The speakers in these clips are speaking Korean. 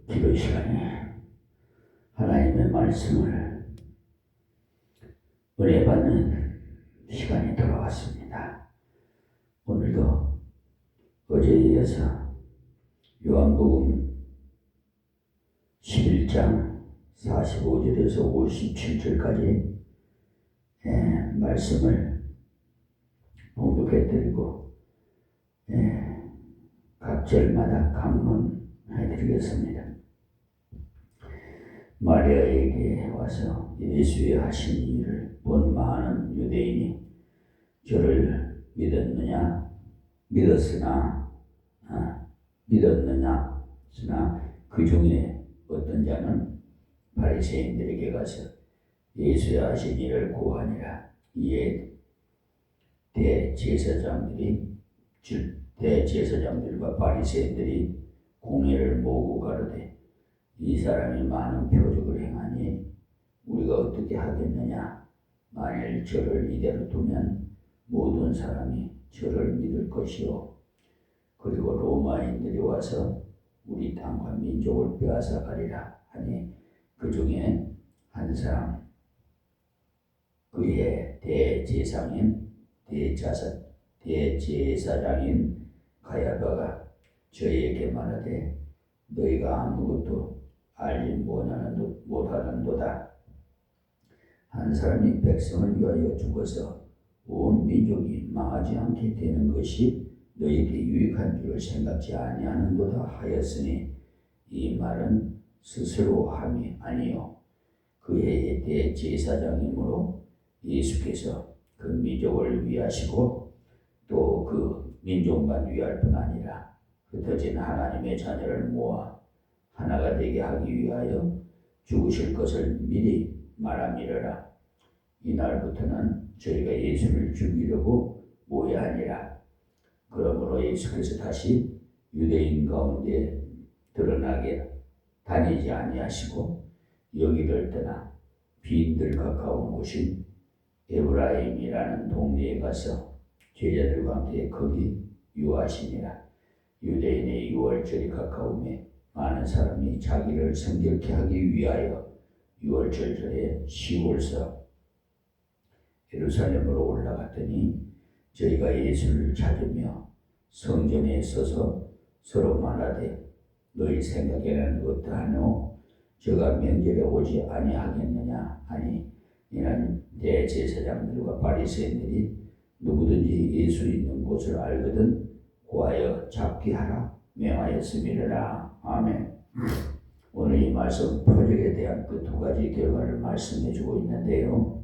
기도 시간에 하나님의 말씀을 은혜 받는 시간이 돌아왔습니다. 오늘도 어제에 이어서 요한복음 11장 45절에서 57절까지 말씀을 봉독해 드리고 각 절마다 강론해 드리겠습니다. 마리아에게 와서 예수의 하신 일을 본 많은 유대인이 저를 믿었느냐 그 중에 어떤 자는 바리새인들에게 가서 예수의 하신 일을 고하니라. 이에 대제사장들과 바리새인들이 공회를 모으고 가로되 이 사람이 많은 표적을 행하니 우리가 어떻게 하겠느냐. 만일 저를 이대로 두면 모든 사람이 저를 믿을 것이요 그리고 로마인들이 와서 우리 땅과 민족을 빼앗아 가리라 하니 그 중에 한 사람 그의 대제사장인 가야바가 저희에게 말하되 너희가 아무것도 알지 못하는도다. 한 사람이 백성을 위하여 죽어서 온 민족이 망하지 않게 되는 것이 너희에게 유익한 줄을 생각지 아니하는도다 하였으니 이 말은 스스로 함이 아니요 그의 대제사장이므로 예수께서 그 민족을 위하시고 또 그 민족만 위할 뿐 아니라 흩어진 하나님의 자녀를 모아 하나가 되게 하기 위하여 죽으실 것을 미리 말함이러라. 이날부터는 저희가 예수를 죽이려고 모여하니라. 그러므로 예수께서 다시 유대인 가운데 드러나게 다니지 아니하시고 여기를 떠나 빈들 가까운 곳인 에브라임이라는 동네에 가서 제자들과 함께 거기 유하시니라. 유대인의 유월절이 가까우매 많은 사람이 자기를 성결케 하기 위하여 유월절 전에 시골서 예루살렘으로 올라갔더니 저희가 예수를 찾으며 성전에 서서 서로 말하되 너희 생각에는 어떠하노? 저가 명절에 오지 아니하겠느냐 하니 이는 대제사장들과 바리새인들이 누구든지 예수 있는 곳을 알거든 고하여 잡게 하라 명하였음이라. 아멘. 오늘 이 말씀 표적에 대한 그 두 가지 결과를 말씀해 주고 있는데요.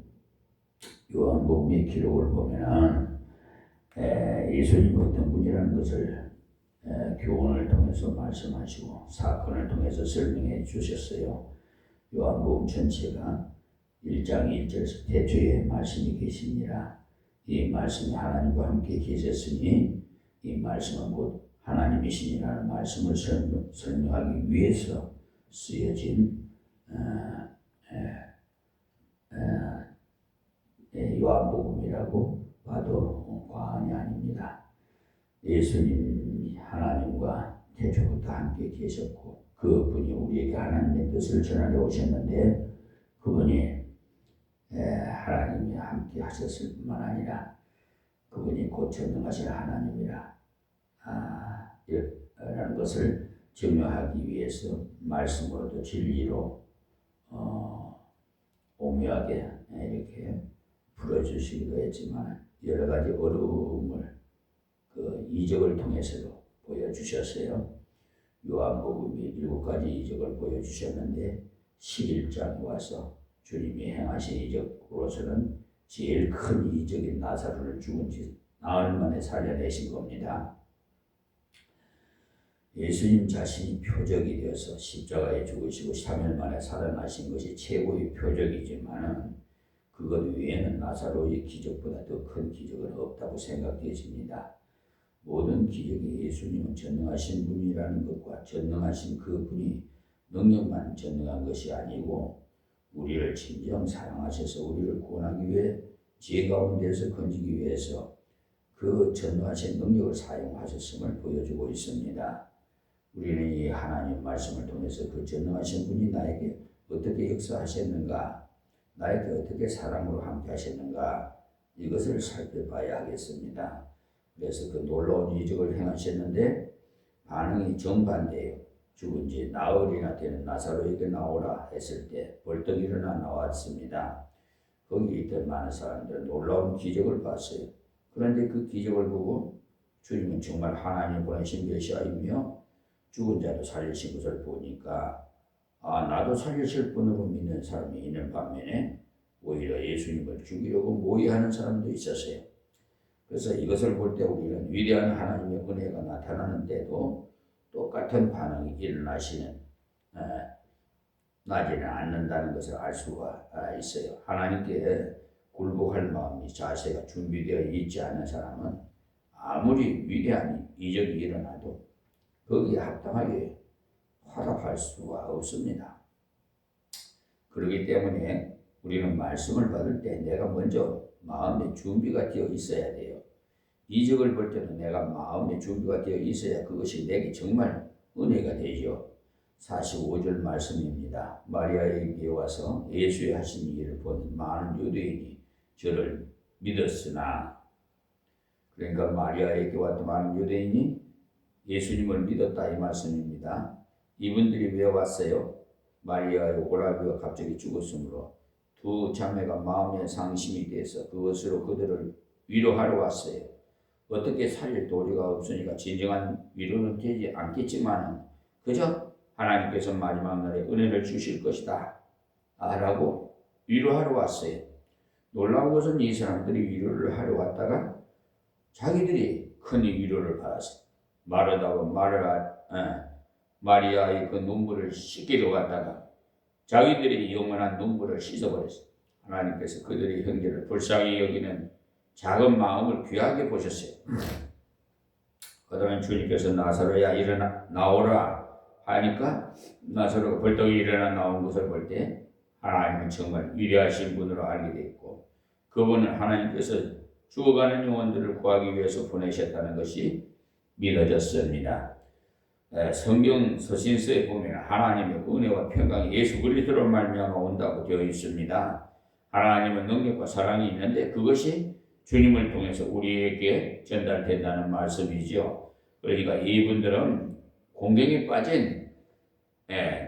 요한복음의 기록을 보면은 예수님이 어떤 분이라는 것을 교훈을 통해서 말씀하시고 사건을 통해서 설명해 주셨어요. 요한복음 전체가 1장 1절에서 태초에 말씀이 계시니라. 이 말씀이 하나님과 함께 계셨으니 이 말씀은 곧 하나님이시니라는 말씀을 설명하기 위해서 쓰여진 요한복음이라고 봐도 과언이 아닙니다. 예수님이 하나님과 태초부터 함께 계셨고 그분이 우리에게 하나님의 뜻을 전하려 오셨는데 그분이 하나님이 함께 하셨을 뿐만 아니라 그분이 곧 전능하신 하나님이라 라는 것을 증명하기 위해서 말씀으로도 진리로 오묘하게 이렇게 풀어주시기도 했지만 여러 가지 어려움을 그 이적을 통해서도 보여주셨어요. 요한복음이 7가지 이적을 보여주셨는데 11장에 와서 주님이 행하신 이적으로서는 제일 큰 이적인 나사로를 죽은 지 나흘 만에 살려내신 겁니다. 예수님 자신이 표적이 되어서 십자가에 죽으시고 3일 만에 살아나신 것이 최고의 표적이지만 그것 외에는 나사로의 기적보다 더 큰 기적은 없다고 생각되어집니다. 모든 기적이 예수님은 전능하신 분이라는 것과 전능하신 그 분이 능력만 전능한 것이 아니고 우리를 진정 사랑하셔서 우리를 구원하기 위해 죄 가운데서 건지기 위해서 그 전능하신 능력을 사용하셨음을 보여주고 있습니다. 우리는 이 하나님 말씀을 통해서 그 전능하신 분이 나에게 어떻게 역사하셨는가, 나에게 어떻게 사랑으로 함께 하셨는가, 이것을 살펴봐야 하겠습니다. 그래서 그 놀라운 이적을 행하셨는데 반응이 정반대예요. 죽은 지 나흘이나 되는 나사로에게 나오라 했을 때 벌떡 일어나 나왔습니다. 거기 있던 많은 사람들은 놀라운 기적을 봤어요. 그런데 그 기적을 보고 주님은 정말 하나님 보내신 메시아이며 죽은 자도 살리신 것을 보니까 나도 살리실 분으로 믿는 사람이 있는 반면에 오히려 예수님을 죽이려고 모의하는 사람도 있었어요. 그래서 이것을 볼 때 우리는 위대한 하나님의 은혜가 나타나는데도 똑같은 반응이 일어나지는 않는다는 것을 알 수가 있어요. 하나님께 굴복할 마음이 자세가 준비되어 있지 않은 사람은 아무리 위대한 이적이 일어나도 거기에 합당하게 화답할 수가 없습니다. 그렇기 때문에 우리는 말씀을 받을 때 내가 먼저 마음의 준비가 되어 있어야 돼요. 이적을 볼 때는 내가 마음의 준비가 되어 있어야 그것이 내게 정말 은혜가 되죠. 45절 말씀입니다. 마리아에게 와서 예수의 하신 일을 본 많은 유대인이 저를 믿었으나, 그러니까 마리아에게 왔던 많은 유대인이 예수님을 믿었다 이 말씀입니다. 이분들이 왜 왔어요? 마리아의 오라비가 갑자기 죽었으므로 두 자매가 마음의 상심이 돼서 그것으로 그들을 위로하러 왔어요. 어떻게 살릴 도리가 없으니까 진정한 위로는 되지 않겠지만 그저 하나님께서 마지막 날에 은혜를 주실 것이다 라고 위로하러 왔어요. 놀라운 것은 이 사람들이 위로를 하러 왔다가 자기들이 큰 위로를 받았어요. 마리아의 그 눈물을 씻기러 갔다가 자기들이 영원한 눈물을 씻어버렸어요. 하나님께서 그들의 형제를 불쌍히 여기는 작은 마음을 귀하게 보셨어요. 그다음에 주님께서 나사로야 일어나 나오라 하니까 나사로가 벌떡 일어나 나온 것을 볼 때 하나님은 정말 위대하신 분으로 알게 됐고, 그분은 하나님께서 죽어가는 영혼들을 구하기 위해서 보내셨다는 것이 믿어졌습니다. 성경 서신서에 보면 하나님의 은혜와 평강이 예수 그리스도로 말미암아 온다고 되어 있습니다. 하나님은 능력과 사랑이 있는데 그것이 주님을 통해서 우리에게 전달된다는 말씀이죠. 그러니까 이분들은 공경에 빠진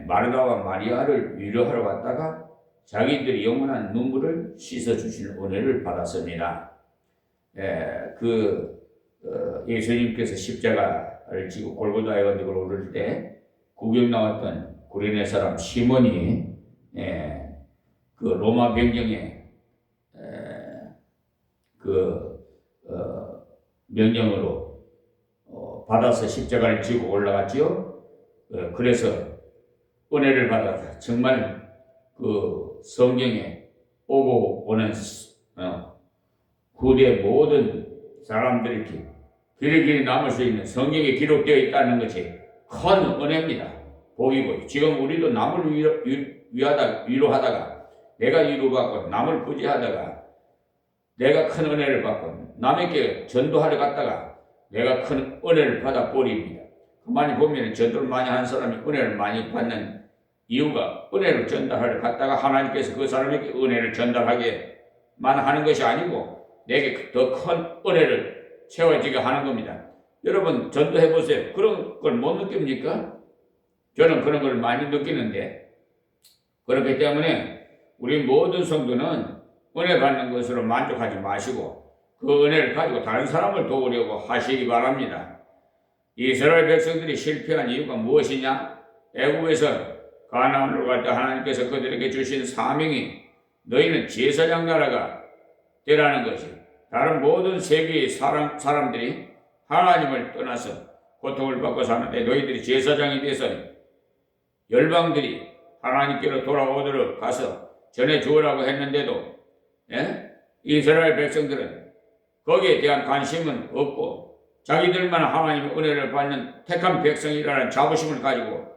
마르다와 마리아를 위로하러 왔다가 자기들이 영원한 눈물을 씻어주시는 은혜를 받았습니다. 예수님께서 십자가를 지고 골고다의 언덕을 오를 때 구경 나왔던 구레네 사람 시몬이 그 로마 병정에 명령으로 받아서 십자가를 지고 올라갔지요. 그래서 은혜를 받아서 정말 그 성경에 오고 오는 후대 모든 사람들이 길이 남을 수 있는 성경에 기록되어 있다는 것이 큰 은혜입니다. 복이고, 지금 우리도 남을 위로하다가 내가 위로받고 남을 구제하다가 내가 큰 은혜를 받고 남에게 전도하러 갔다가 내가 큰 은혜를 받아 버립니다. 가만히 보면 전도를 많이 하는 사람이 은혜를 많이 받는 이유가 은혜를 전달하러 갔다가 하나님께서 그 사람에게 은혜를 전달하게만 하는 것이 아니고 내게 더 큰 은혜를 채워지게 하는 겁니다. 여러분 전도해 보세요. 그런 걸 못 느낍니까? 저는 그런 걸 많이 느끼는데, 그렇기 때문에 우리 모든 성도는 은혜 받는 것으로 만족하지 마시고 그 은혜를 가지고 다른 사람을 도우려고 하시기 바랍니다. 이스라엘 백성들이 실패한 이유가 무엇이냐? 애굽에서 가나안으로 갈 때 하나님께서 그들에게 주신 사명이 너희는 제사장 나라가 되라는 것이, 다른 모든 세계의 사람들이 하나님을 떠나서 고통을 받고 사는데 너희들이 제사장이 돼서 열방들이 하나님께로 돌아오도록 가서 전해주으라고 했는데도 이스라엘 백성들은 거기에 대한 관심은 없고 자기들만 하나님의 은혜를 받는 택한 백성이라는 자부심을 가지고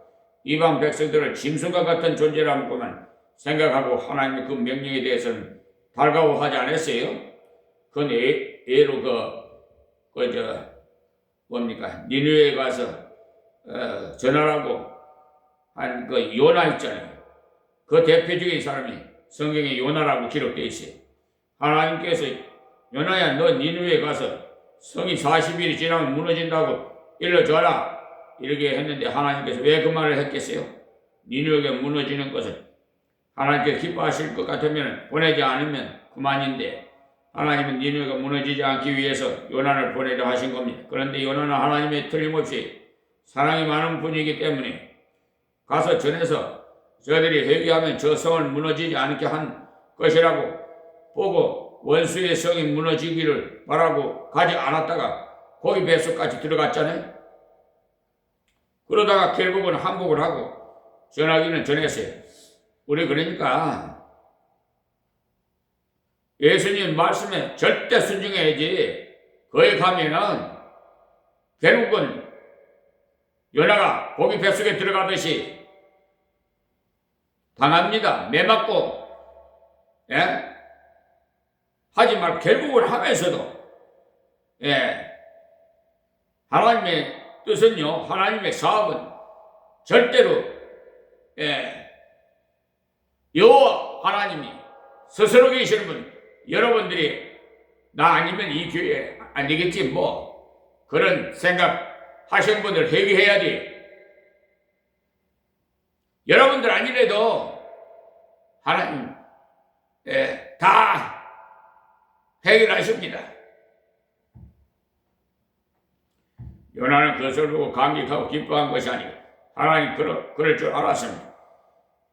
이방 백성들을 짐승과 같은 존재라고만 생각하고 하나님의 그 명령에 대해서는 달가워하지 않았어요. 그 예로 니느웨에 가서 전하라고 한 그 요나 있잖아요. 그 대표적인 사람이 성경에 요나라고 기록되어 있어요. 하나님께서 요나야 너 니느웨에 가서 성이 40일이 지나면 무너진다고 일러줘라 이렇게 했는데 하나님께서 왜 그 말을 했겠어요? 니느웨가 무너지는 것을 하나님께서 기뻐하실 것 같으면 보내지 않으면 그만인데 하나님은 니느웨가 무너지지 않기 위해서 요나를 보내려 하신 겁니다. 그런데 요나는 하나님의 틀림없이 사랑이 많은 분이기 때문에 가서 전해서 저들이 회개하면 저 성을 무너지지 않게 한 것이라고 보고 원수의 성이 무너지기를 바라고 가지 않았다가 거기 뱃속까지 들어갔잖아요. 그러다가 결국은 항복을 하고 전하기는 전했어요. 우리 그러니까 예수님 말씀에 절대 순종해야지. 거기 가면은 결국은 요나가 고기 뱃속에 들어가듯이 당합니다. 매 맞고, 예? 하지 말고 결국은 하면서도, 예. 하나님의 뜻은요, 하나님의 사업은 절대로, 예. 여호와 하나님이 스스로 계시는 분, 여러분들이 나 아니면 이 교회 안 되겠지, 뭐. 그런 생각 하신 분들 회개해야지. 여러분들 아니래도 하나님 다 해결하십니다. 요나는 그것을 보고 감격하고 기뻐한 것이 아니고 하나님 그럴 줄 알았습니다.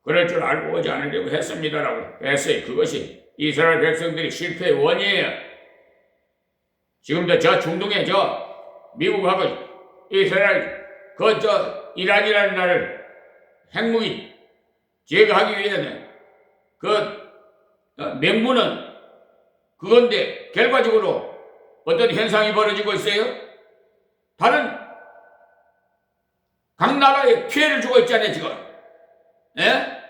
그럴 줄 알고 오지 않으려고 했습니다라고 했어요. 그것이 이스라엘 백성들이 실패의 원인이에요. 지금도 저 중동에 미국하고 이스라엘 이란이라는 나라를 핵무기 제거하기 위해서는 명분은 그건데 결과적으로 어떤 현상이 벌어지고 있어요? 다른 각 나라에 피해를 주고 있잖아요, 지금. 예?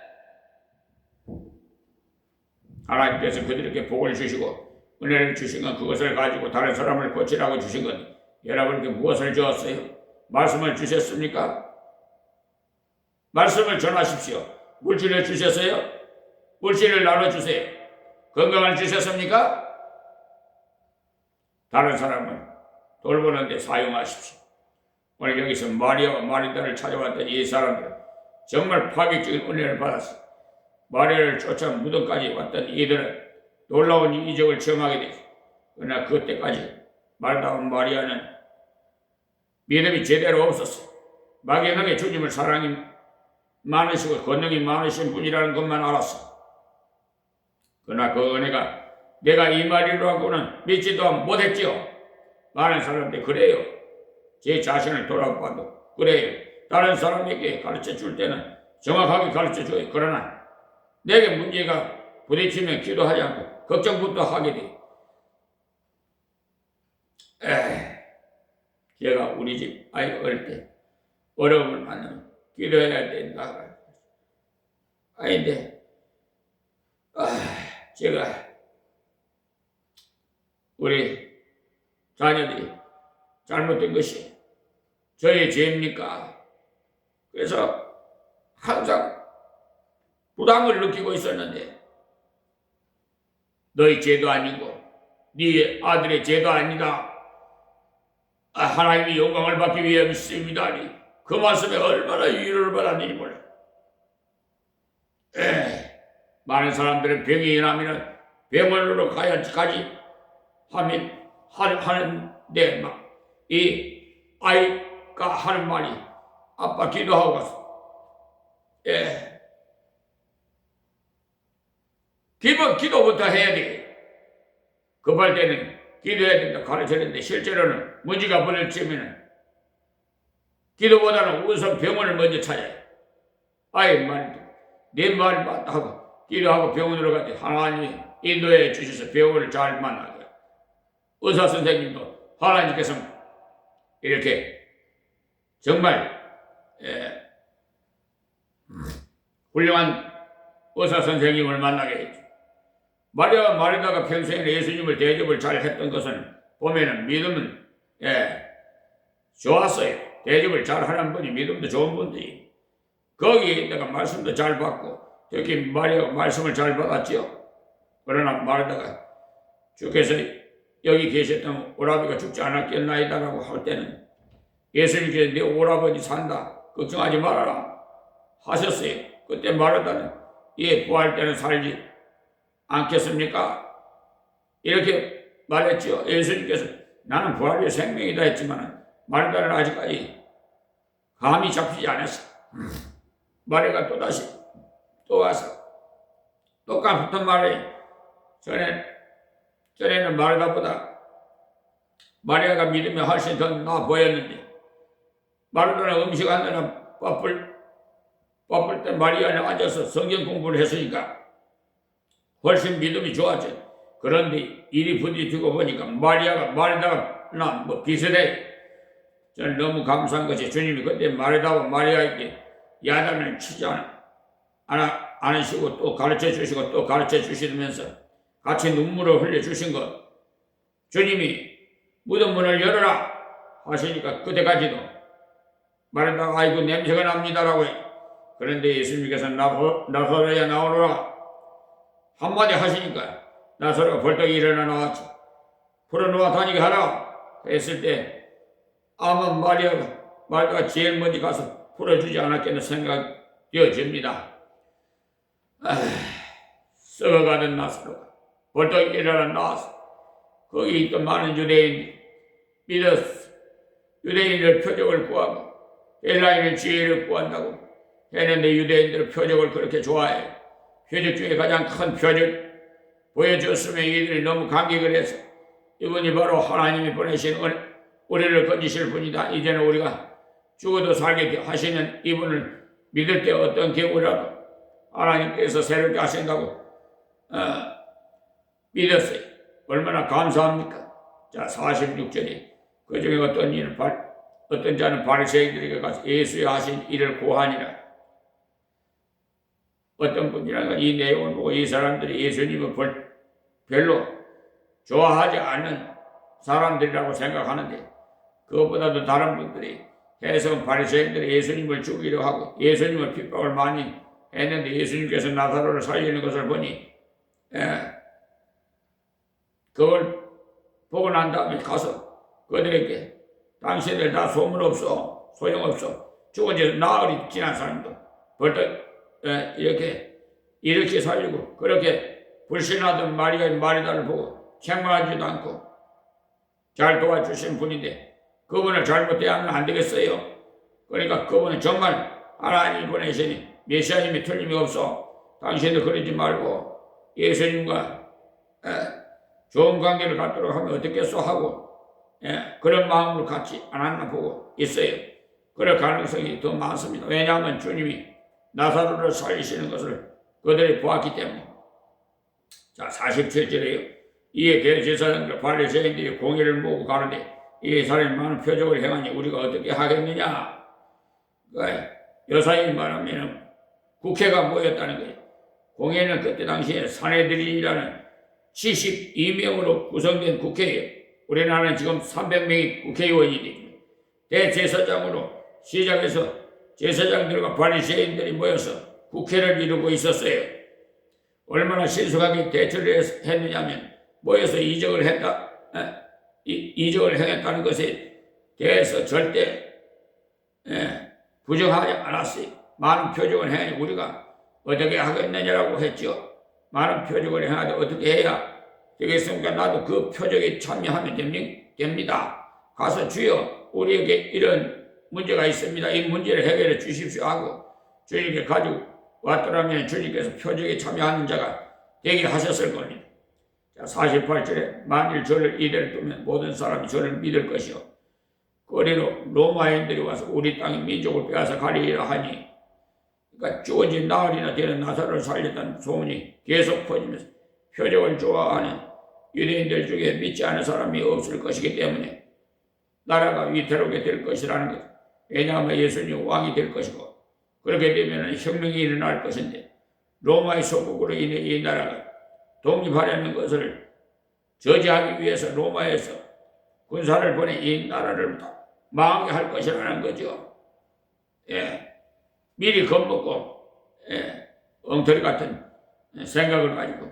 하나님께서 그들에게 복을 주시고 은혜를 주신 건 그것을 가지고 다른 사람을 고치라고 주신 건 여러분께 무엇을 주었어요? 말씀을 주셨습니까? 말씀을 전하십시오. 물질을 주셨어요? 물질을 나눠주세요. 건강을 주셨습니까? 다른 사람은 돌보는데 사용하십시오. 오늘 여기서 마리아와 마리다를 찾아왔던 이 사람들은 정말 파격적인 은혜를 받았어요. 마리아를 쫓아 무덤까지 왔던 이들은 놀라운 이적을 체험하게 됐어요. 그러나 그때까지 말다운 마리아는 믿음이 제대로 없었어요. 막연하게 주님을 사랑이 많으시고 권능이 많으신 분이라는 것만 알았어요. 그러나 그 은혜가 내가 이 말이라고는 믿지도 못했지요. 많은 사람들이 그래요. 제 자신을 돌아봐도 그래요. 다른 사람에게 가르쳐 줄 때는 정확하게 가르쳐 줘요. 그러나 내게 문제가 부딪히면 기도하지 않고 걱정부터 하게 돼. 제가 우리 집 아이 어릴 때 어려움을 만나면 기도해야 된다. 아닌데 제가 우리 자녀들이 잘못된 것이 저의 죄입니까? 그래서 항상 부담을 느끼고 있었는데 너희 죄도 아니고 네 아들의 죄도 아니다. 하나님이 영광을 받기 위해 믿습니다니 그 말씀에 얼마나 위로를 받았는지 몰라. 많은 사람들은 병이 일어나면 병원으로 가지 하는데 막 이 아이가 하는 말이 아빠 기도하고 갔어. 기도부터 해야 돼. 급할 때는 기도해야 된다 가르쳤는데 실제로는 문제가 부딪히면 기도보다는 우선 병원을 먼저 찾아요. 아이 말이 내 말이 맞다 하고 기도하고 병원으로 갔더니 하나님이 인도해 주셔서 병원을 잘 만나게. 의사 선생님도 하나님께서 이렇게 정말 훌륭한 의사 선생님을 만나게 했죠. 마리아와 마리다가 평소에 예수님을 대접을 잘 했던 것은 보면은 믿음은 좋았어요. 대접을 잘하는 분이 믿음도 좋은 분들이 거기에 내가 말씀도 잘 받고 특히 마리아가 말씀을 잘 받았지요. 그러나 말하다가 주께서 여기 계셨던 오라비가 죽지 않았겠나이다라고 할 때는 예수님께서 내 오라버니 산다 걱정하지 말아라 하셨어요. 그때 말하다는 예 부활 때는 살지 않겠습니까? 이렇게 말했죠. 예수님께서 나는 부활의 생명이다 했지만 마르다는 아직까지 감이 잡히지 않았어. 마리아가 또다시 또 와서 똑같은 말을 전에는 마르다보다 마리아가 믿음이 훨씬 더 나아 보였는데 마르다는 음식하느라 바쁠 때 마리아는 앉아서 성경 공부를 했으니까 훨씬 믿음이 좋았죠. 그런데 일이 부딪히고 보니까 마리아가 마르다나 비슷해. 저는 너무 감사한 것이 주님이 그때 마르다와 마리아에게 야단을 치지 않으시고 또 가르쳐 주시고 또 가르쳐 주시면서 같이 눈물을 흘려 주신 것. 주님이 무덤 문을 열어라 하시니까 그때까지도 마르다가 아이고 냄새가 납니다라고 해. 그런데 예수님께서 나사로야 나오너라 한마디 하시니까 나사로가 벌떡 일어나 나왔죠. 풀어놓아 다니게 하라 했을 때 아마 마리아가 제일 먼저 가서 풀어주지 않았겠나 생각되어집니다. 썩어가는 나사로가 벌떡 일어나 나와서 거기 있던 많은 유대인들이 믿었어. 유대인들 표적을 구하고 헬라인의 지혜를 구한다고 했는데 유대인들은 표적을 그렇게 좋아해. 표적 중에 가장 큰 표적 보여줬으면 이들이 너무 감격을 해서 이분이 바로 하나님이 보내신 우리를 건지실 분이다. 이제는 우리가 죽어도 살게 하시는 이분을 믿을 때 어떤 경우라도 하나님께서 새롭게 하신다고 믿었어요. 얼마나 감사합니까? 자 46절에 그중에 어떤 자는 바리새인들에게 가서 예수의 하신 일을 고하니라. 어떤 분이라는 이 내용을 보고 이 사람들이 예수님을 별로 좋아하지 않는 사람들이라고 생각하는데 그것보다도 다른 분들이 해석 바리새인들이 예수님을 죽이려 하고 예수님을 핍박을 많이 했는데 예수님께서 나사로를 살리는 것을 보니 그걸 보고 난 다음에 가서 그들에게 당신들 다 소문없어 소용없어 죽은 지 나흘이 지난 사람도 벌떡 이렇게 살리고 그렇게 불신하던 마리아의 마리다를 보고 책망하지도 않고 잘 도와주신 분인데 그분을 잘못 대하면 안 되겠어요. 그러니까 그분은 정말 하나님이 보내시니 메시아님이 틀림이 없어. 당신도 그러지 말고 예수님과 좋은 관계를 갖도록 하면 어떻겠소 하고 그런 마음으로 같이 안 하나 보고 있어요. 그럴 가능성이 더 많습니다. 왜냐하면 주님이 나사로를 살리시는 것을 그들이 보았기 때문에. 자 47절에요. 이에 대제사장과 바리새인들이 공의를 모으고 가는데 이 사람이 많은 표적을 행하니 우리가 어떻게 하겠느냐. 여사히 말하면 국회가 모였다는 거예요. 공회는 그때 당시에 사내들이라는 72명으로 구성된 국회예요. 우리나라는 지금 300명이 국회의원이 되죠. 대제사장으로 시작해서 제사장들과 바리새인들이 모여서 국회를 이루고 있었어요. 얼마나 신속하게 대처를 했느냐면 모여서 이적을 행했다는 것에 대해서 절대 부정하지 않았어요. 많은 표적을 행하니 우리가 어떻게 하겠느냐라고 했죠. 많은 표적을 행하되 어떻게 해야 되겠습니까? 나도 그 표적에 참여하면 됩니다. 가서 주여 우리에게 이런 문제가 있습니다. 이 문제를 해결해 주십시오 하고 주님께 가지고 왔더라면 주님께서 표적에 참여하는 자가 되게 하셨을 겁니다. 자 48절에 만일 저를 이대로 두면 모든 사람이 저를 믿을 것이요 거리로 로마인들이 와서 우리 땅의 민족을 빼앗아 가리리라 하니 그러니까 죽은 지 나흘이나 되는 나사로를 살렸다는 소문이 계속 퍼지면서 표적을 좋아하는 유대인들 중에 믿지 않은 사람이 없을 것이기 때문에 나라가 위태롭게 될 것이라는 것. 왜냐하면 예수님이 왕이 될 것이고 그렇게 되면 혁명이 일어날 것인데 로마의 속국으로 인해 이 나라가 독립하려는 것을 저지하기 위해서 로마에서 군사를 보내 이 나라를 망하게 할 것이라는 거죠. 미리 겁먹고 엉터리 같은 생각을 가지고.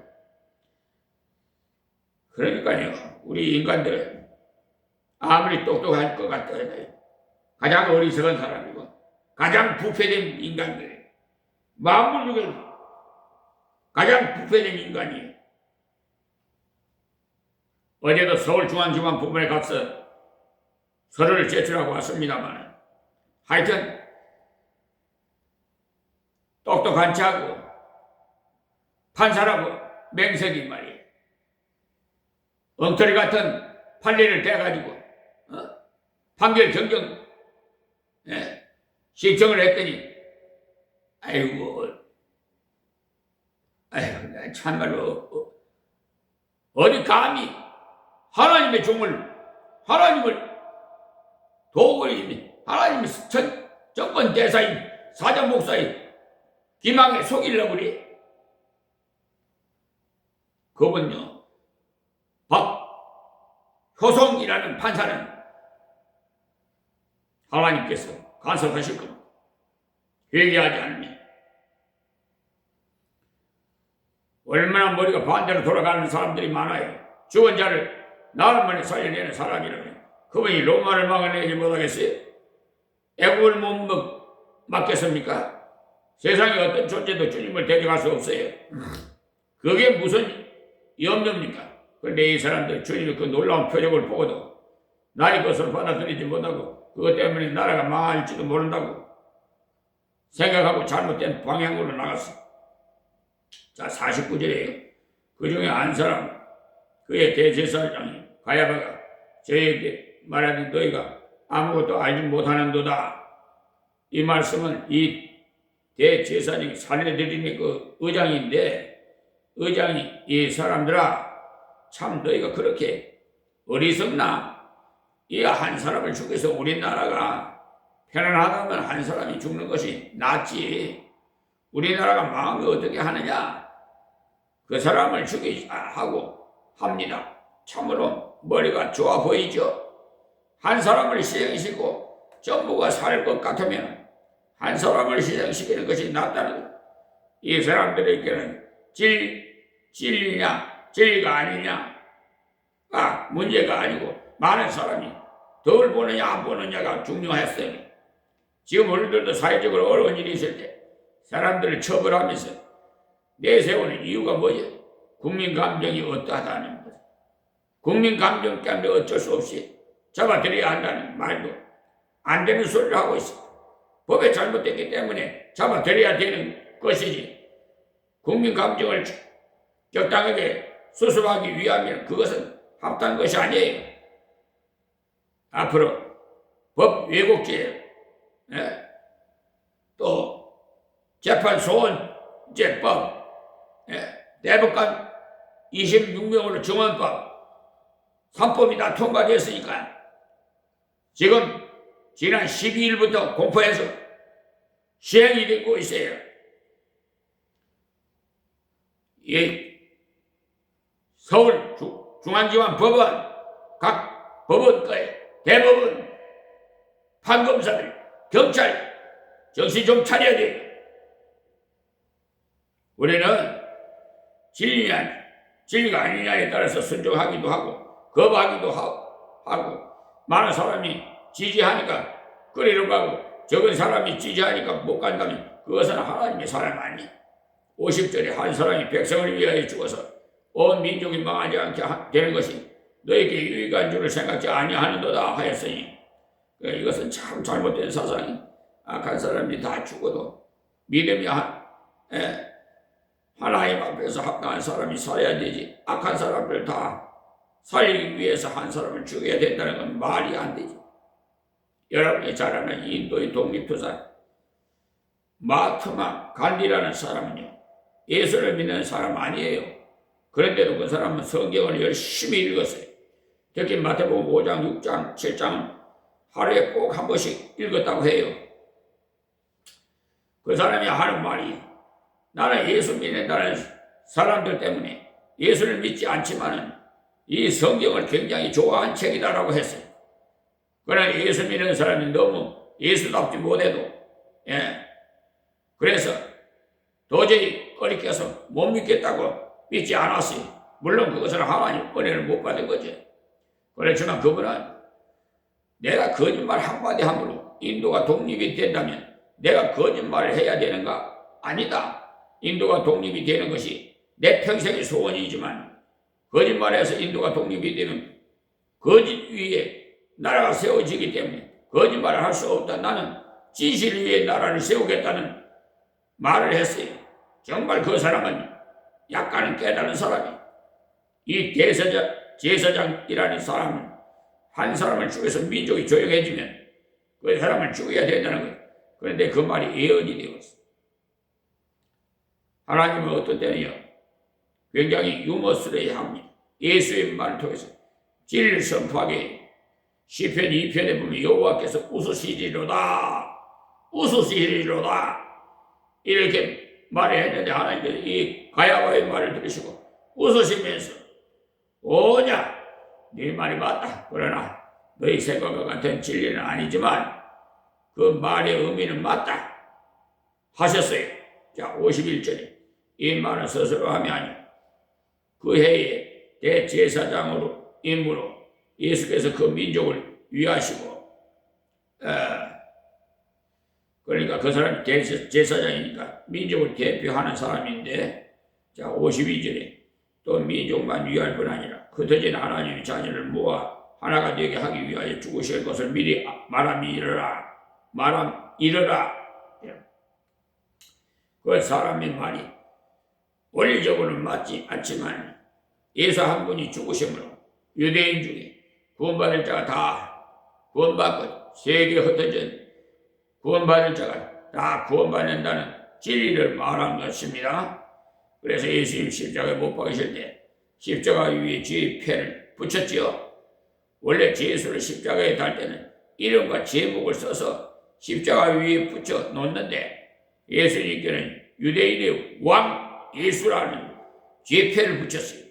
그러니까요, 우리 인간들은 아무리 똑똑할 것 같아도 가장 어리석은 사람이고 가장 부패된 인간들, 만물 중에 가장 부패된 인간이에요. 어제도 서울중앙지방법원에 가서 서류를 제출하고 왔습니다만, 하여튼 똑똑한 자고 판사라고 맹세기 말이에요. 엉터리 같은 판례를 대가지고 판결 정정 신청을 했더니 아이고 참말로 어디 감히 하나님의 종을, 하나님을 도구인 하나님의 정권 대사인 사장 목사인 기망에 속이려고 그래. 그분요, 박효성이라는 판사는 하나님께서 간섭하실 겁니다. 회개하지 않으면. 얼마나 머리가 반대로 돌아가는 사람들이 많아요. 죽은 자를 나흘 만에 살려내는 사람이라면 그분이 로마를 막아내지 못하겠어요? 애국을 못 막겠습니까? 세상에 어떤 존재도 주님을 데려갈 수 없어요. 그게 무슨 염려입니까? 그런데 이 사람들 주님의 그 놀라운 표적을 보고도 나의 것을 받아들이지 못하고 그것 때문에 나라가 망할지도 모른다고 생각하고 잘못된 방향으로 나갔어. 자, 49절이에요. 그 중에 한 사람, 그의 대제사장이 가야바가 저에게 말하니 너희가 아무것도 알지 못하는도다. 이 말씀은 이 대제사장이 살려드리는 그 의장인데, 의장이 이 사람들아 참 너희가 그렇게 어리석나? 이 한 사람을 죽여서 우리나라가 편안하다면 한 사람이 죽는 것이 낫지. 우리나라가 망하면 어떻게 하느냐? 그 사람을 죽이자 하고 합니다. 참으로 머리가 좋아 보이죠? 한 사람을 희생시키고 전부가 살 것 같으면 한 사람을 희생시키는 것이 낫다는 것. 이 사람들에게는 진리냐 진리가 아니냐가 문제가 아니고 많은 사람이 덜 보느냐 안 보느냐가 중요했어요. 지금 우리들도 사회적으로 어려운 일이 있을 때 사람들을 처벌하면서 내세우는 이유가 뭐죠? 국민 감정이 어떠하다는 것. 국민 감정 때문에 어쩔 수 없이 잡아들여야 한다는 말도 안 되는 소리를 하고 있어. 법에 잘못됐기 때문에 잡아들여야 되는 것이지. 국민 감정을 적당하게 수습하기 위하면 그것은 합당한 것이 아니에요. 앞으로 법 왜곡죄, 또 재판 소원제법, 대법관 26명으로 증언법, 3법이 다 통과됐으니까 지금 지난 12일부터 공포해서 시행이 되고 있어요. 이 서울 중앙지방법원 각 법원과의 대법원 판검사들, 경찰 정신 좀 차려야 돼요. 우리는 진리가 아니냐에 따라서 순종하기도 하고 거부하기도 하고 많은 사람이 지지하니까 그리로 가고 적은 사람이 지지하니까 못 간다면 그것은 하나님의 사람 아니. 50절에 한 사람이 백성을 위하여 죽어서 온 민족이 망하지 않게 되는 것이 너에게 유익한 줄을 생각지 아니하는도다 하였으니 이것은 참 잘못된 사상이. 악한 사람이 다 죽어도 믿음이 하나님 앞에서 합당한 사람이 살아야 되지. 악한 사람들 다 살리기 위해서 한 사람을 죽여야 된다는 건 말이 안 되지. 여러분이 잘 아는 인도의 독립투사 마하트마 간디라는 사람은요, 예수를 믿는 사람 아니에요. 그런데도 그 사람은 성경을 열심히 읽었어요. 특히 마태복음 5장, 6장, 7장은 하루에 꼭 한 번씩 읽었다고 해요. 그 사람이 하는 말이 나는 예수 믿는다는 사람들 때문에 예수를 믿지 않지만은 이 성경을 굉장히 좋아한 책이다라고 했어요. 그러나 예수 믿는 사람이 너무 예수답지 못해도, 그래서 도저히 꺼리껴서 못 믿겠다고 믿지 않았어요. 물론 그것은 하나님 은혜를 못 받은 거죠. 그렇지만 그분은 내가 거짓말 한마디 함으로 인도가 독립이 된다면 내가 거짓말을 해야 되는가? 아니다. 인도가 독립이 되는 것이 내 평생의 소원이지만 거짓말해서 인도가 독립이 되면 거짓 위에 나라가 세워지기 때문에 거짓말을 할 수 없다. 나는 진실 위에 나라를 세우겠다는 말을 했어요. 정말 그 사람은 약간은 깨달은 사람이, 이 제사장이라는 사람은 한 사람을 죽여서 민족이 조용해지면 그 사람을 죽여야 된다는 거예요. 그런데 그 말이 예언이 되었어. 하나님은 어떤 때는요, 굉장히 유머스레이 합니다. 예수의 말을 통해서 진리를 선포하게 해요. 시편 2편에 보면 여호와께서 웃으시리로다 이렇게 말했는데 하나님께서 이 가야바의 말을 들으시고 웃으시면서 오냐 네 말이 맞다. 그러나 너희 생각과 같은 진리는 아니지만 그 말의 의미는 맞다 하셨어요. 자, 51절에 이 말은 스스로 함이 아니오 그 해에 대제사장으로 임무로 예수께서 그 민족을 위하시고, 그러니까 그 사람이 제사장이니까 민족을 대표하는 사람인데, 자, 52절에 또 민족만 위할 뿐 아니라 흩어진 하나님의 자녀를 모아 하나가 되게 하기 위하여 죽으실 것을 미리 말함이러라. 그 사람의 말이 원리적으로는 맞지 않지만 예수 한 분이 죽으심으로 유대인 중에 구원받을 자가 다 구원받고 세계에 흩어진 구원받을 자가 다 구원받는다는 진리를 말한 것입니다. 그래서 예수님 십자가에 못 박으실 때 십자가 위에 주의 패를 붙였지요. 원래 예수를 십자가에 달 때는 이름과 제목을 써서 십자가 위에 붙여 놓는데 예수님께는 유대인의 왕 예수라는 주의 패를 붙였어요.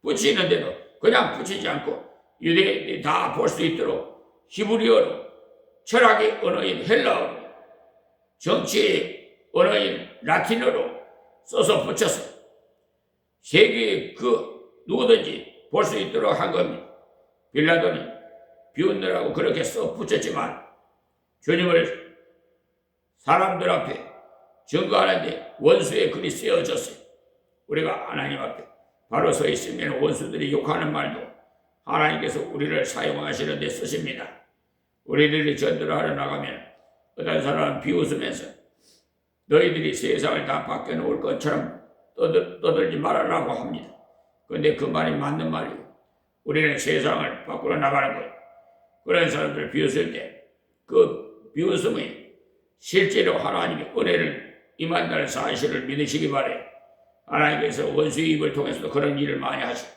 붙이는데도 그냥 붙이지 않고 유대인이 다 볼 수 있도록 히브리어로, 철학의 언어인 헬라어로, 정치의 언어인 라틴어로 써서 붙였어요. 세계에 누구든지 볼 수 있도록 한 겁니다. 빌라도는 비웃느라고 그렇게 써 붙였지만 주님을 사람들 앞에 증거하는데 원수의 글이 쓰여졌어요. 우리가 하나님 앞에 바로 서 있으면 원수들이 욕하는 말도 하나님께서 우리를 사용하시는 데 쓰십니다. 우리들이 전도하러 나가면 어떤 사람은 비웃으면서 너희들이 세상을 다 바뀌어놓을 것처럼 떠들지 말아라고 합니다. 그런데 그 말이 맞는 말이에요. 우리는 세상을 바꾸러 나가는 거예요. 그런 사람들을 비웃을 때 그 비웃음이 실제로 하나님의 은혜를 임한다는 사실을 믿으시기 바래요. 하나님께서 원수의 입을 통해서도 그런 일을 많이 하시고,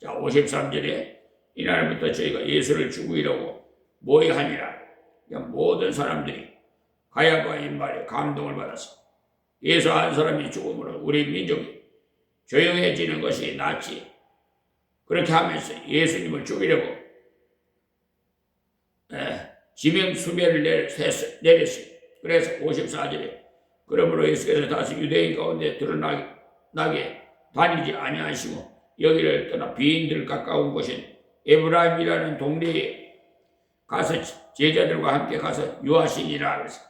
자, 53절에 이날부터 저희가 예수를 죽이려고 모의하니라. 모든 사람들이 가야바의 말에 감동을 받았어. 예수 한 사람이 죽음으로 우리 민족이 조용해지는 것이 낫지. 그렇게 하면서 예수님을 죽이려고 지명수배를 내렸어요. 그래서 54절에 그러므로 예수께서 다시 유대인 가운데 드러나게 다니지 아니하시고 여기를 떠나 비인들 가까운 곳인 에브라임이라는 동네에 가서 제자들과 함께 가서 유하시니라. 그래서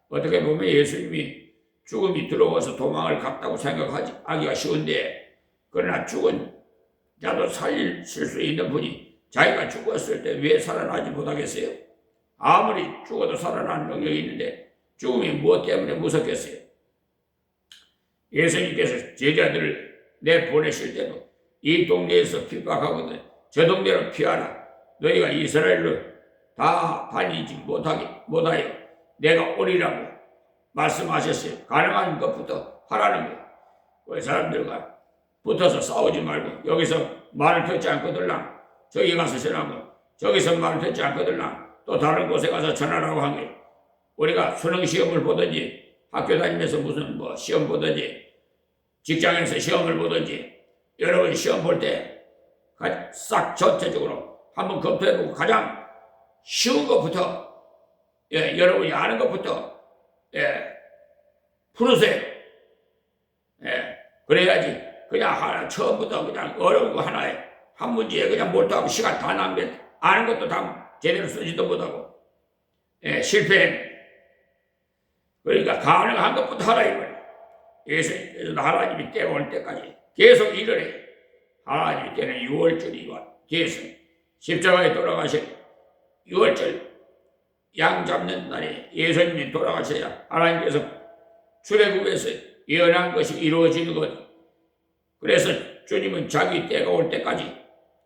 어떻게 보면 예수님이 죽음이 들어와서 도망을 갔다고 생각하기가 쉬운데, 그러나 죽은 자도 살릴 수 있는 분이 자기가 죽었을 때 왜 살아나지 못하겠어요? 아무리 죽어도 살아나는 능력이 있는데 죽음이 무엇 때문에 무섭겠어요? 예수님께서 제자들을 내보내실 때도 이 동네에서 핍박하거든 저 동네로 피하라. 너희가 이스라엘로 다 다니지 못하여 내가 오리라고 말씀하셨어요. 가능한 것부터 하라는 거예요. 그 사람들과 붙어서 싸우지 말고 여기서 말을 듣지 않거들랑 저기 가서 전하고 저기서 말을 듣지 않거들랑 또 다른 곳에 가서 전하라고 한 거예요. 우리가 수능 시험을 보든지 학교 다니면서 무슨 시험 보든지 직장에서 시험을 보든지 여러분 시험 볼 때 싹 전체적으로 한번 검토해보고 가장 쉬운 것부터 여러분이 아는 것부터 풀으세요. 그래야지 그냥 하나 처음부터 그냥 어려운 거 하나에 한 문제에 그냥 몰두하고 시간 다 낭비해. 아는 것도 다 제대로 쓰지도 못하고 실패해. 그러니까 가능한 것부터 하라 이거예요. 예수님께서도 하나님이 때가 올 때까지 계속 일을 해. 하나님이 때는 6월절이 계속 십자가에 돌아가신 6월절 양 잡는 날에 예수님이 돌아가셔야 하나님께서 출애굽에서 예언한 것이 이루어지는 것. 그래서 주님은 자기 때가 올 때까지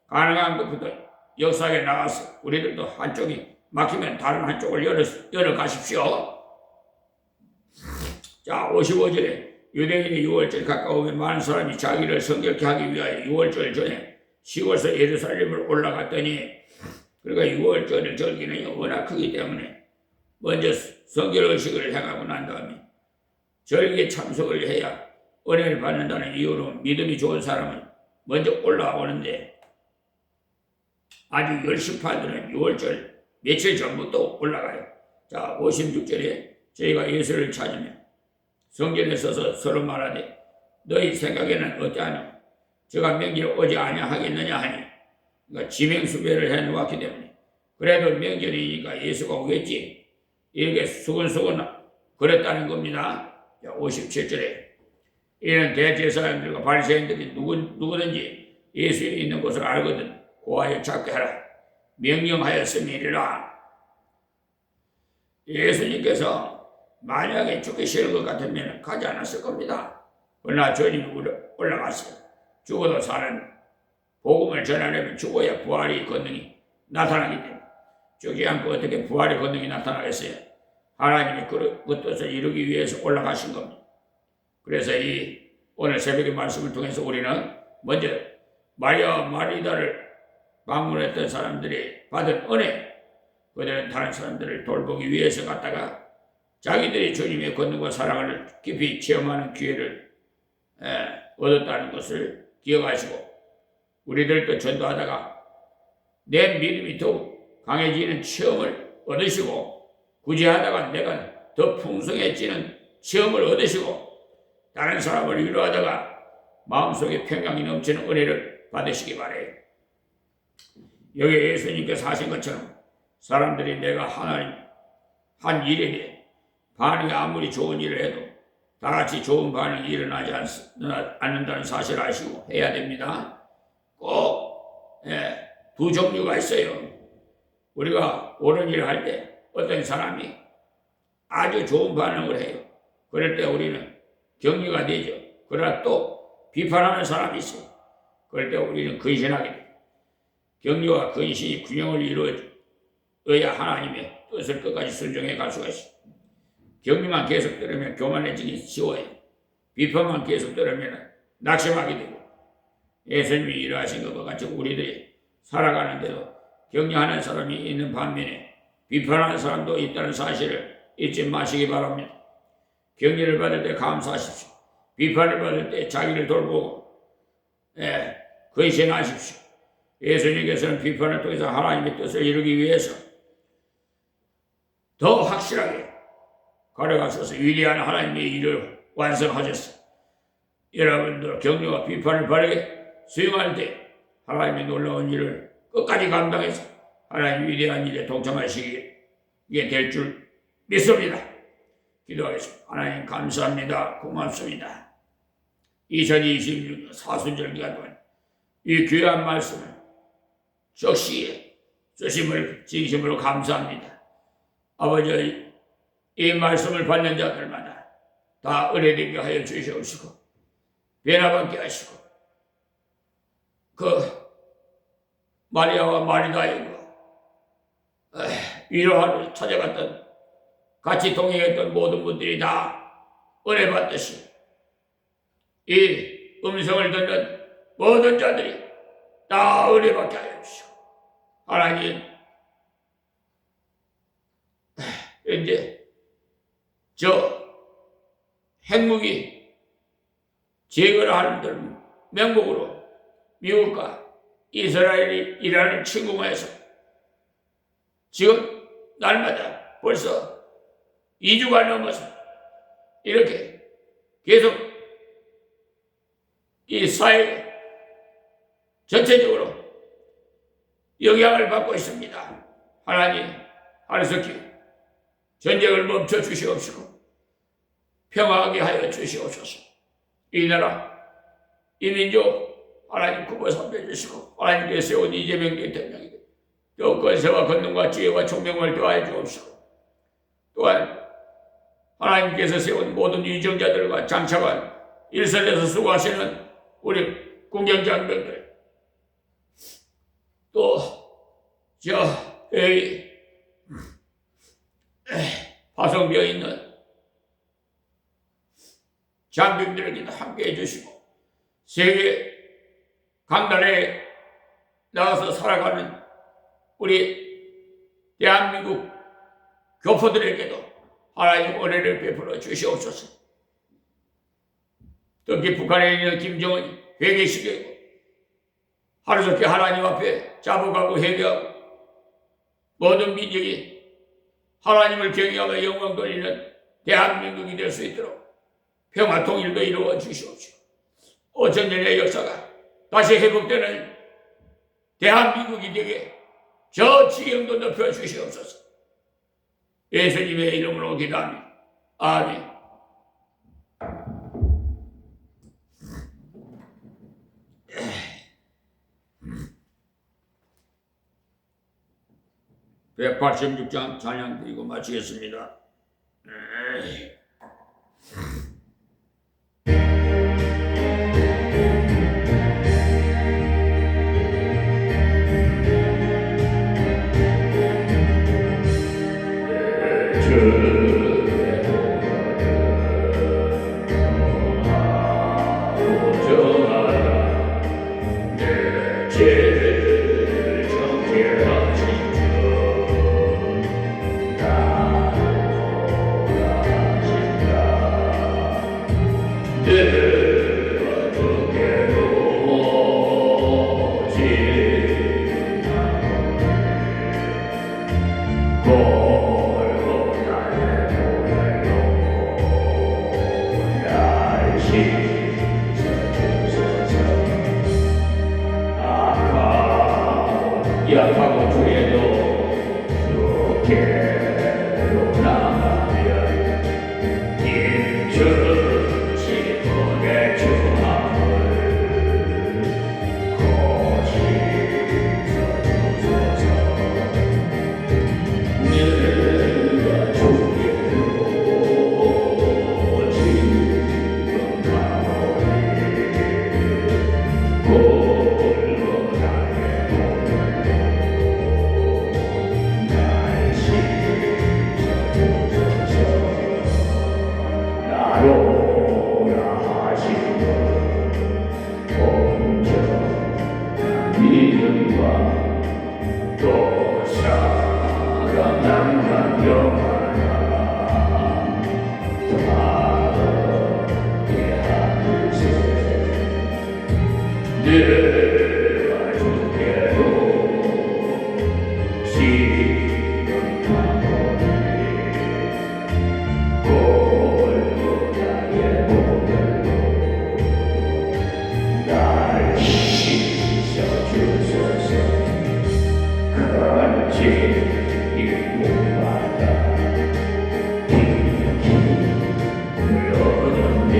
가능한 것부터 역사에 나가서 우리들도 한쪽이 막히면 다른 한쪽을 열어 가십시오. 자, 55절에 유대인이 6월절 가까우면 많은 사람이 자기를 성결케 하기 위하여 6월절 전에 시골에서 예루살렘을 올라갔더니, 그러니까 6월절을 절기는 워낙 크기 때문에 먼저 성결의식을 행하고 난 다음에 절기에 참석을 해야 은혜를 받는다는 이유로 믿음이 좋은 사람은 먼저 올라오는데, 아주 열심파들은 6월절 며칠 전부터 올라가요. 자, 56절에 저희가 예수를 찾으면 성전에 서서 서로 말하되 너희 생각에는 어떠하냐? 저가 명절 오지 아니하겠느냐 하니, 그러니까 지명수배를 해놓았기 때문에 그래도 명절이니까 예수가 오겠지, 이렇게 수근수근 그랬다는 겁니다. 자, 57절에 이는 대제사장들과 바리새인들이 누구든지 예수에 있는 곳을 알거든 고하여 잡게 하라 명령하였음이니라. 예수님께서 만약에 죽기 싫은 것 같으면 가지 않았을 겁니다. 그러나 주님이 올라갔어요. 죽어도 사는 복음을 전하려면 죽어야 부활의 권능이 나타나기 때문에 죽지 않고 어떻게 부활의 권능이 나타나겠어요? 하나님이 그 뜻을 이루기 위해서 올라가신 겁니다. 그래서 이 오늘 새벽의 말씀을 통해서 우리는 먼저 마리아와 마리다를 방문했던 사람들이 받은 은혜, 그들은 다른 사람들을 돌보기 위해서 갔다가 자기들이 주님의 권능과 사랑을 깊이 체험하는 기회를 얻었다는 것을 기억하시고, 우리들도 전도하다가 내 믿음이 더욱 강해지는 체험을 얻으시고, 구제하다가 내가 더 풍성해지는 체험을 얻으시고, 다른 사람을 위로하다가 마음속에 평강이 넘치는 은혜를 받으시기 바래요. 여기 예수님께서 하신 것처럼 사람들이 내가 하나님 한 일에 대해 반응이 아무리 좋은 일을 해도 다 같이 좋은 반응이 일어나지 않는다는 사실을 아시고 해야 됩니다. 꼭 두 종류가 있어요. 우리가 옳은 일을 할 때 어떤 사람이 아주 좋은 반응을 해요. 그럴 때 우리는 격려가 되죠. 그러나 또 비판하는 사람이 있어요. 그럴 때 우리는 근신하게 돼요. 격려와 근신이 균형을 이루어야 하나님의 뜻을 끝까지 순종해 갈 수가 있어요. 격려만 계속 들으면 교만해지기 쉬워요. 비판만 계속 들으면 낙심하게 되고, 예수님이 일하신 것과 같이 우리들이 살아가는데도 격려하는 사람이 있는 반면에 비판하는 사람도 있다는 사실을 잊지 마시기 바랍니다. 격려를 받을 때 감사하십시오. 비판을 받을 때 자기를 돌보고 근신하십시오. 예수님께서는 비판을 통해서 하나님의 뜻을 이루기 위해서 더 확실하게 가려가셔서 위대한 하나님의 일을 완성하셨어요. 여러분들 격려와 비판을 바르게 수용할 때 하나님의 놀라운 일을 끝까지 감당해서 하나님 위대한 일에 동참하시게 될 줄 믿습니다. 기도하겠습니다. 하나님 감사합니다. 고맙습니다. 2026년 사순절 기간 동안 이 귀한 말씀을 적시에 주심을 진심으로 감사합니다. 아버지, 이 말씀을 받는 자들마다 다 은혜되게 하여 주시옵시고 변화받게 하시고, 그 마리아와 마리다의 위로하러 찾아갔던 같이 동행했던 모든 분들이 다 은혜 받듯이 이 음성을 듣는 모든 자들이 다 은혜 받게 하여 주시고, 하나님 이제 저 핵무기 제거를 하는 명목으로 미국과 이스라엘이 일하는 침공에서 지금 날마다 벌써 2주가 넘어서 이렇게 계속 이 사회 전체적으로 영향을 받고 있습니다. 하나님, 하늘속히 전쟁을 멈춰 주시옵시고 평화하게 하여 주시옵소서. 이 나라, 이 민족 하나님 구보 삼켜주시고 하나님께서 세운 이재명 대통령이 또 권세와 권능과 지혜와 총명을 더하여 주옵시고 또한 하나님께서 세운 모든 위정자들과 장차관 일선에서 수고하시는 우리 군경장병들 또 저 여기 화성병에 있는 장병들에게도 함께 해주시고 세계 강단에 나가서 살아가는 우리 대한민국 교포들에게도 하나님 은혜를 베풀어 주시옵소서. 특히 북한에 있는 김정은 회개시키고 하루속히 하나님 앞에 자복하고 회개하고 모든 민족이 하나님을 경외하며 영광 돌리는 대한민국이 될 수 있도록 평화 통일도 이루어 주시옵시고 5천년의 역사가 다시 회복되는 대한민국이 되게 저 지경도 높여 주시옵소서. 예수님의 이름으로 기도합니다. 아멘. (186장) 찬양 드리고 마치겠습니다. 약하고 주에도 주께로 나가면 힘주시 보내주함을 고시서 주소서. 내가 주께로 지금 가오니 내가 주께로 지금 가오니 골고다의 보혈로 날 씻어 주소서. 그런지 이 몸마다 기억이 흘러오는데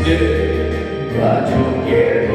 내가 주께로